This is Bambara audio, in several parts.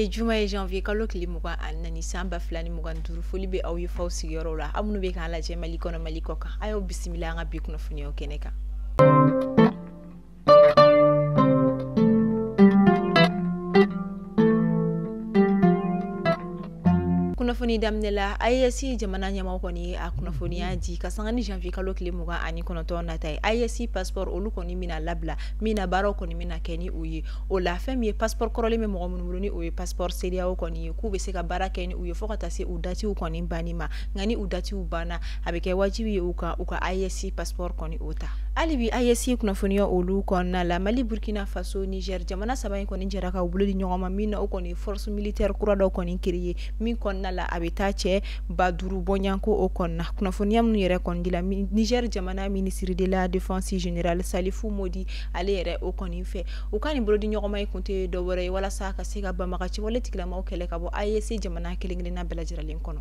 Bi juma ye janvier kalo tile 24 san 2025 foli be aw ye faw sigiyɔrɔ la amunu be kan lajɛ Mali kɔnɔ Mali kɔ kan ayo bisimila an ka bi kunnafoniyaw kɛnɛ kan. Kunnafoni daminɛla AES jamana ɲɛmaaw kɔni a kunnafoniya di ka sanga ni janvier kalo tile 29 nata ye AES passeport olu kɔni mina labila mina baaraw kɔni mina kɛ ni u ye o la fɛn min ye passeport kɔrɔlen bɛ mɔgɔ minnu bolo ni o ye passeport CEDEAO kɔni ye k'u bɛ se ka baara kɛ ni u ye fo ka taa se u datiw kɔni banni ma nka ni u datiw banna a bɛ kɛ wajibi ye u ka AES passeport kɔni o ta hali bi AES kunnafoniya olu kɔnɔna la Mali Burkina Faso Niger jamana saba in kɔni jɛra ka wuli di ɲɔgɔn ma min na o kɔni force militaire kura dɔ kɔni créé min kɔnɔna la a bɛ taa cɛ 5000 bɔɲanko o kɔnɔna kunnafoniya minnu yɛrɛ kɔni dila Niger jamana ministre de la défense générale Salifou Modi ale yɛrɛ o kɔni fɛ u ka nin bolo di ɲɔgɔn ma ye kun tɛ dɔ wɛrɛ ye walasa ka se ka banbagaci wale tigilamaw kɛlɛ ka bɔ AES jamana kelen-kelenna bɛɛ lajɛlen kɔnɔ.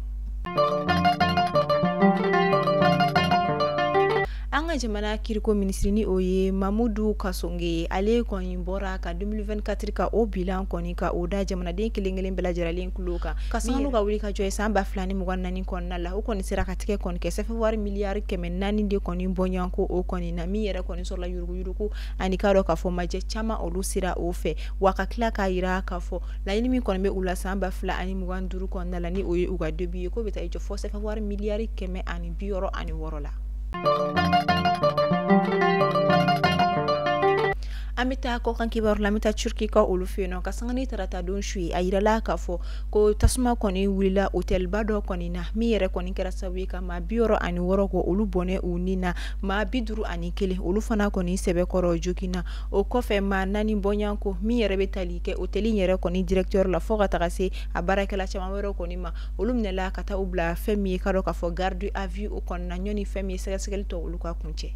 An ka jamana kiriko ministre ni o ye Mamudu Kasonge ale kɔni bɔra ka 2024 ka o bilan kɔni ka o da jamanaden kelen-kelen bɛɛ lajɛlen kulo kan ka sanga ka wuli ka jɔ san 2024 kɔnɔna la o kɔni sera ka tigɛ kɔni kɛ sɛfɛwari miliyari 400 de kɔni bɔɲanko o kɔni na min yɛrɛ kɔni sɔrɔla yuruguyurugu ani ka dɔ ka fɔ majɛ caman olu sera o fɛ wa ka tila k'a yira ka fɔ laɲini min kɔni bɛ u la san 2025 kɔnɔna la ni o ye u ka debi ye ko bɛ taa jɔ fɔ sɛfɛwari miliyari 166 la. An bɛ taa kɔkan kibaru la an bɛ taa Turki ka olu fɛ yen nɔ ka sanga ni tarata don su ye a yirala k'a fɔ ko tasuma kɔni wulila hôtelba dɔ kɔni na min yɛrɛ kɔni kɛra sababu ye ka maa 66 ko olu bɔnɛ u ni na maa 51 olu fana kɔni sɛbɛkɔrɔ jogina o kɔfɛ maa 4 bɔɲanko min yɛrɛ bɛ tali kɛ hôtel yɛrɛ kɔni directeur la fo ka taga se a baarakɛla caman wɛrɛ kɔni ma olu minɛla ka taa u bila fɛn min ye ka dɔ k'a fɔ garde à vue o kɔnɔna ɲɔni fɛn min ye sɛgɛsɛgɛli tɔ olu ka kuncɛ.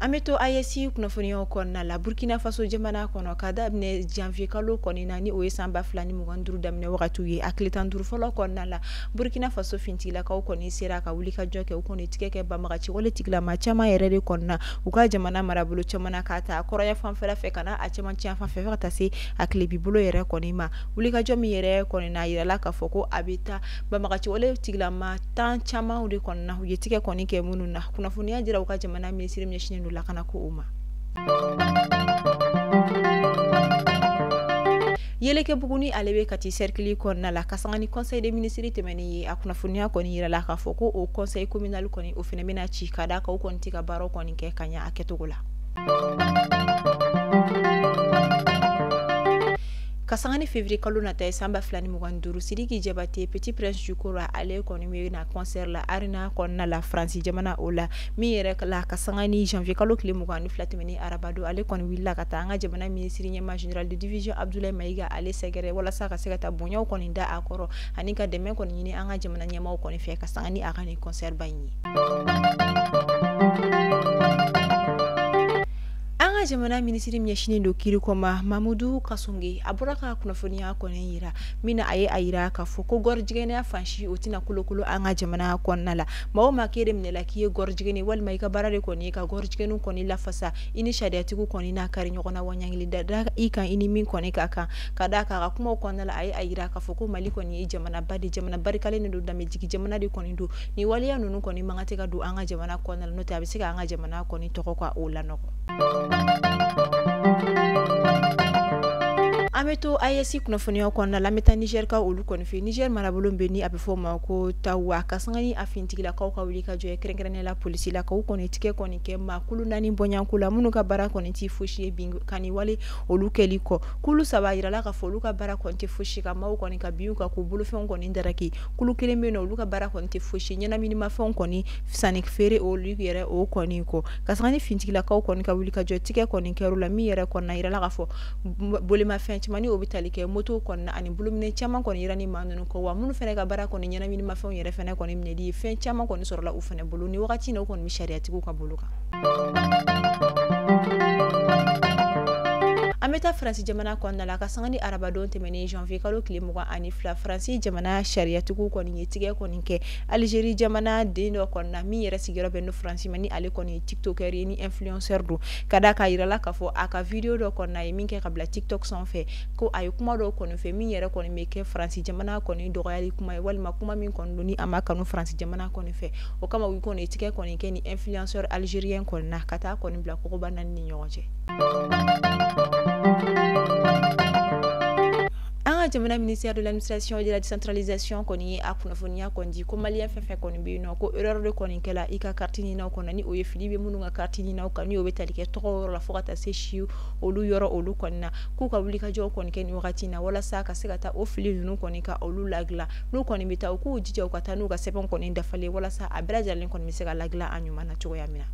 An bɛ to AES kunnafoniyaw kɔnɔna la Burkina Faso jamana kɔnɔ ka daminɛ janvier kalo kɔni na ni o ye san 2025 daminɛ wagatiw ye a tile 15 fɔlɔ kɔnɔna la Burkina Faso fintilakaw kɔni sera ka wuli ka jɔ kɛ u kɔni tigɛ kɛ banbagaci wale tigilama caman yɛrɛ de kɔnɔna u ka jamana marabolo caman ka taa kɔrɔya fanfɛla fɛ ka na a caman tiɲɛ fan fɛ ka taa se a tilebi bolo yɛrɛ kɔni ma wuli ka jɔ min yɛrɛ kɔni na yirala ka fɔ ko a bɛ taa banbagaci wale tigilama 10 caman de kɔnɔna u ye tigɛ kɔni kɛ minnu na kunnafoniya dira u ka jamana ministre ɲɛsinnen don lakana ko o ma. Yeleke buguni ale bɛ kati cercle kɔnɔna la ka sanga ni conseil des ministres tɛmɛnen ye a kunnafoniya kɔni yirala k'a fɔ ko o conseil communal kɔni o fana bɛna ci ka da ka o kɔni tɛ ka baaraw kɔni kɛ ka ɲɛ a kɛcogo la. Kasangani février kalo nata ye san 2025 Sidiki Jabate Petit Prince Jukora ale kɔni bɛ na concert la Arena kɔnɔna la France jamana o la min yɛrɛ la kasangani janvier kalo tile 22 tɛmɛnen arabado ale kɔni wulila ka taa an ka jamana ministre ɲɛma général de division Abdoulaye Maïga ale sɛgɛrɛ walasa ka se ka taa bonyaw kɔni da a kɔrɔ ani ka dɛmɛ kɔni ɲini an ka jamana ɲɛmaw kɔni fɛ kasangani a ka ni concert ba in ye. An ka jamana ministre ɲɛsinnen don kiriko ma Mamudu Kasonge a bɔra ka kunnafoniya kɔni yira min a ye a yira k'a fɔ ko gɔrijigɛnɛya fansi o tɛna kolokolo an ka jamana kɔnɔna la maa o maa k'e de minɛla k'i ye gɔrijigɛnɛ walima i ka baara de kɔni ye ka gɔrijigɛnɛw kɔni lafasa i ni sariyatigiw kɔni n'a kari ɲɔgɔn na waɲangili da i kan i ni min kɔni ka kan ka da kan a ka kumaw kɔnɔna la a ye a yira k'a fɔ ko Mali kɔni ye jamana ba de jamana barikalen de don danbe jigi jamana de kɔni don ni waleya ninnu kɔni man kan tɛ ka don an ka jamana kɔnɔna la n'o tɛ a bɛ se ka an ka jamana kɔni tɔgɔ ka o lanɔgɔ. An bɛ to AES kunnafoniyaw kɔnɔna la an bɛ taa Niger ka olu kɔni fɛ Niger marabolo bɛ ni a bɛ fɔ o ma ko Tawa ka sanga ni a fintigilakaw ka wuli ka jɔ kɛrɛnkɛrɛnnenya la polisi la k'u kɔni tigɛ kɔni kɛ maa kulu 4 bɔɲanko la minnu ka baara kɔni tɛ fosi ye bin ka ni wale olu kɛli kɔ kulu 3 yirala k'a fɔ olu ka baara kɔni tɛ fosi ka maaw kɔni ka bin ka k'u bolofɛnw kɔni daraki kulu 1 bɛ yen nɔ olu ka baara kɔni tɛ fosi ɲɛnaminimafɛnw kɔni sanni feere olu yɛrɛ o kɔni kɔ ka sanga ni fintigilakaw kɔni ka wuli ka jɔ tigɛ kɔni kɛr'u la min yɛrɛ kɔni yirala k'a fɔ bolimafɛn caman ni o bɛ tali kɛ moto kɔni ani bolominɛ caman kɔni yira ni maa ninnu kɔ wa minnu fana ka baara kɔni ɲɛnaminimafɛnw yɛrɛ fana kɔni minɛli ye fɛn caman kɔni sɔrɔla u fana bolo ni wagati na u kɔni bɛ sariyatigiw ka bolo kan. ameta France jamana konna la ka sangani arabadon temeni janvier kalo kile mugan ani fila France jamana sharia tugu koni yetige koni ke Algérie jamana deno konna mi yere sigero beno France mani ale koni tiktoker ni influenceur do kada ka yirala ka fo aka video do konna e minke kabla TikTok son fe ko ay kuma do koni fe mi yere koni meke France jamana koni do yali kuma walma kuma min kon doni amaka no France jamana koni fe o kama wi koni yetige koni ke ni influenceur algérien konna kata koni bla ko banan ni nyoje jamana ministère de l'administration et de la décentralisation koni akunafonia kondi ko malien fefe koni bi no ko erreur de koni kala ika kartini na ko nani o ye filibe munu nga kartini na ko ni o betalike to la fogata se shiu olu yoro olu konna ku ka wuli ka jo koni ken wakati na wala saka sekata o fili nu koni ka olu lagla nu koni bita ku jija ko tanu ga sepon koni ndafale wala sa abra jalen koni misega lagla anyuma na chogo yamina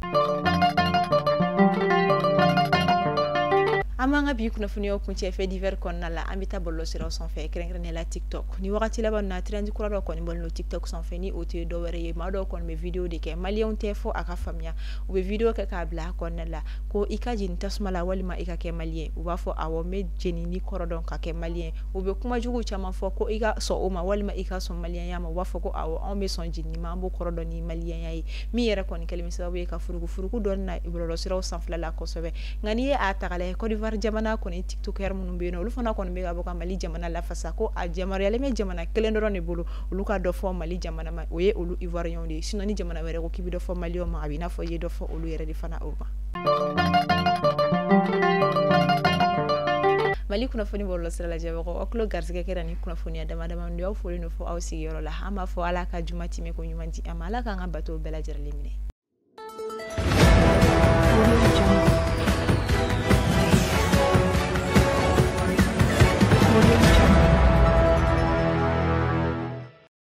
amanga bi kuna funio kunche fait divers konna la ambita bollo sira son fait krengre la TikTok ni wakati la na trend kura ko ni bollo TikTok son fait ni ote do were ma do kon me video de ke malion tefo aka famia o be video ke ka bla konna la ko ikaji ntasma la walima ikake malien o ba fo awo me jeni ni korodon ka ke malien o be kuma jugu chama fo ko iga so o ma walima ika so malien ya ma wa fo ko awo on be son jini ma mbo korodon ni malien yayi mi yere kon kelmi sababu ka furugu don na ibolo sira son fla la ko sobe ngani e atagale ko jamana koni tiktoker munun be no lu fana koni be ga boka mali jamana la fasa ko a jamara yale me jamana kelendoro ne bulu lu ka do fo mali jamana ma oye olu ivoirion de sinon ni jamana were ko kibi do fo mali o ma abina fo ye do fo olu yere di fana urba mali kuna foni bollo sira la jabe ko oklo garsike kera ni kuna foni adama ndio fo no fo awsi yoro la ama fo ala ka jumati me ko nyumanti ama ala ka ngabato bela jarlimine